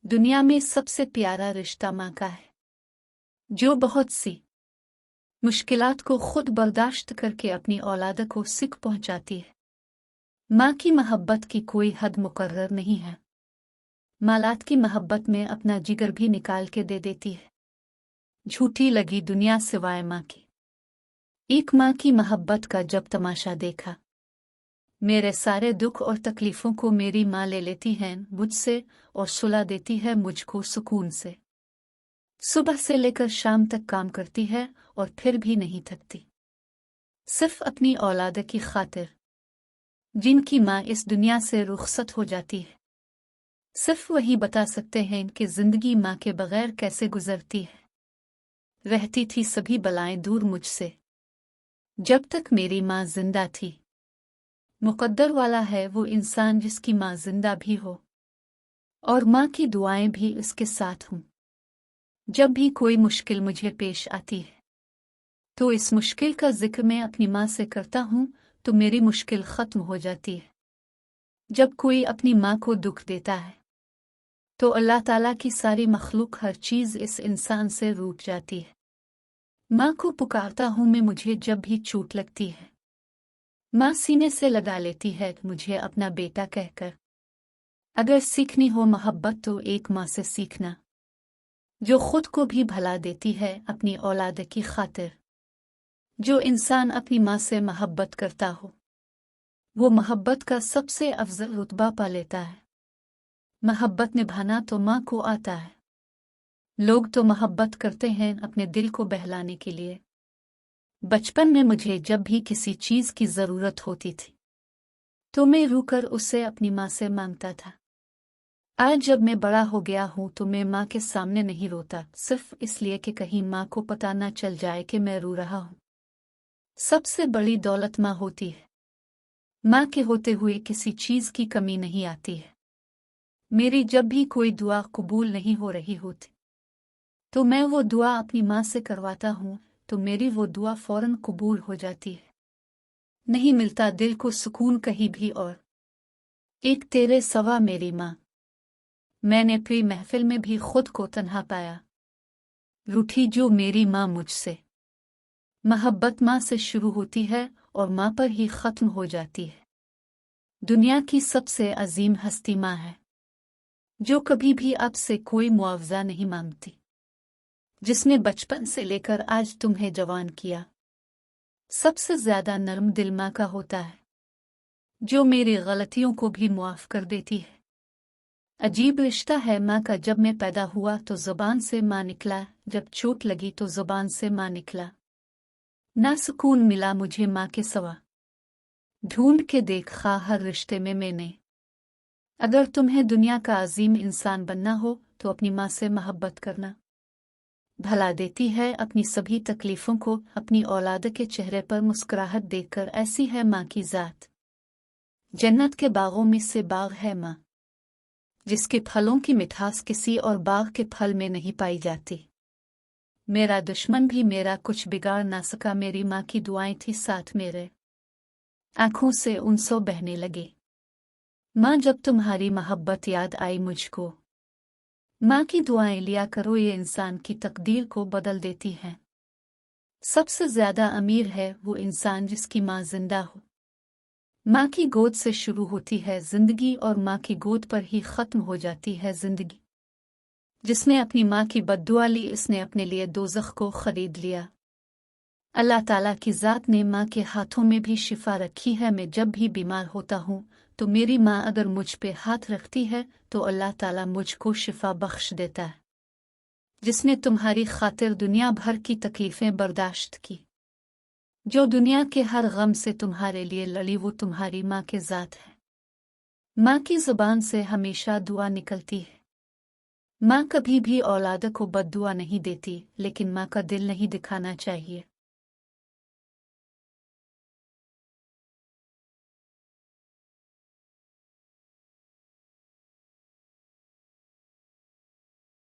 दुनिया में सबसे प्यारा रिश्ता माँ का है, जो बहुत सी मुश्किलात को खुद बर्दाश्त करके अपनी औलाद को सुख पहुंचाती है। माँ की मोहब्बत की कोई हद मुकर्रर नहीं है। मालात की मोहब्बत में अपना जिगर भी निकाल के दे देती है। झूठी लगी दुनिया सिवाय माँ की। एक माँ की मोहब्बत का जब तमाशा देखा, मेरे सारे दुख और तकलीफों को मेरी माँ ले लेती है मुझसे और सुला देती है मुझको सुकून से। सुबह से लेकर शाम तक काम करती है और फिर भी नहीं थकती, सिर्फ अपनी औलाद की खातिर, जिनकी माँ इस दुनिया से रुखसत हो जाती है। सिर्फ वही बता सकते हैं कि जिंदगी माँ के बगैर कैसे गुजरती है। रहती थी सभी बलाएं दूर मुझसे, जब तक मेरी माँ जिंदा थी। मुकद्दर वाला है वो इंसान जिसकी माँ जिंदा भी हो और माँ की दुआएं भी उसके साथ हों। जब भी कोई मुश्किल मुझे पेश आती है तो इस मुश्किल का जिक्र मैं अपनी माँ से करता हूँ तो मेरी मुश्किल ख़त्म हो जाती है। जब कोई अपनी माँ को दुख देता है तो अल्लाह ताला की सारी मखलूक हर चीज़ इस इंसान से रूठ जाती है। माँ को पुकारता हूँ मैं मुझे जब भी चोट लगती है। माँ सीने से लगा लेती है मुझे अपना बेटा कहकर। अगर सीखनी हो मोहब्बत तो एक माँ से सीखना, जो खुद को भी भला देती है अपनी औलाद की खातिर। जो इंसान अपनी माँ से मोहब्बत करता हो वो मोहब्बत का सबसे अफजल रुतबा पा लेता है। मोहब्बत निभाना तो माँ को आता है। लोग तो मोहब्बत करते हैं अपने दिल को बहलाने के लिए। बचपन में मुझे जब भी किसी चीज़ की ज़रूरत होती थी तो मैं रूकर उससे अपनी माँ से मांगता था। आज जब मैं बड़ा हो गया हूँ तो मैं माँ के सामने नहीं रोता, सिर्फ इसलिए कि कहीं माँ को पता न चल जाए कि मैं रो रहा हूँ। सबसे बड़ी दौलत माँ होती है। माँ के होते हुए किसी चीज़ की कमी नहीं आती है। मेरी जब भी कोई दुआ कबूल नहीं हो रही होती तो मैं वो दुआ अपनी माँ से करवाता हूँ तो मेरी वो दुआ फौरन कबूल हो जाती है। नहीं मिलता दिल को सुकून कहीं भी और। एक तेरे सवा मेरी माँ, मैंने प्री महफिल में भी खुद को तन्हा पाया। रूठी जो मेरी माँ मुझसे। मोहब्बत माँ से शुरू होती है और माँ पर ही ख़त्म हो जाती है। दुनिया की सबसे अजीम हस्ती माँ है, जो कभी भी आपसे कोई मुआवजा नहीं मांगती, जिसने बचपन से लेकर आज तुम्हें जवान किया। सबसे ज्यादा नरम दिल माँ का होता है, जो मेरी गलतियों को भी मुआफ कर देती है। अजीब रिश्ता है माँ का। जब मैं पैदा हुआ तो ज़ुबान से माँ निकला, जब चोट लगी तो ज़ुबान से माँ निकला। ना सुकून मिला मुझे माँ के सिवा, ढूंढ के देखा हर रिश्ते में मैंने। अगर तुम्हें दुनिया का अजीम इंसान बनना हो तो अपनी माँ से मोहब्बत करना। भला देती है अपनी सभी तकलीफ़ों को अपनी औलाद के चेहरे पर मुस्कुराहट देखकर। ऐसी है माँ की ज़ात। जन्नत के बागों में से बाग है माँ, जिसके फलों की मिठास किसी और बाग के फल में नहीं पाई जाती। मेरा दुश्मन भी मेरा कुछ बिगाड़ ना सका, मेरी माँ की दुआएं थी साथ मेरे। आंखों से आंसू बहने लगे माँ जब तुम्हारी मोहब्बत याद आई मुझको। माँ की दुआएं लिया करो, ये इंसान की तकदीर को बदल देती हैं। सबसे ज्यादा अमीर है वो इंसान जिसकी माँ जिंदा हो। माँ की गोद से शुरू होती है जिंदगी और माँ की गोद पर ही खत्म हो जाती है जिंदगी। जिसने अपनी माँ की बद्दुआ ली उसने अपने लिए दोज़ख को खरीद लिया। अल्लाह ताला की ज़ात ने माँ के हाथों में भी शिफा रखी है। मैं जब भी बीमार होता हूँ तो मेरी माँ अगर मुझ पे हाथ रखती है तो अल्लाह ताला मुझको शिफा बख्श देता है। जिसने तुम्हारी खातिर दुनिया भर की तकलीफ़ें बर्दाश्त की, जो दुनिया के हर गम से तुम्हारे लिए लड़ी, वो तुम्हारी माँ के ज़ात है। माँ की ज़ुबान से हमेशा दुआ निकलती है। माँ कभी भी औलाद को बद्दुआ नहीं देती, लेकिन माँ का दिल नहीं दिखाना चाहिए।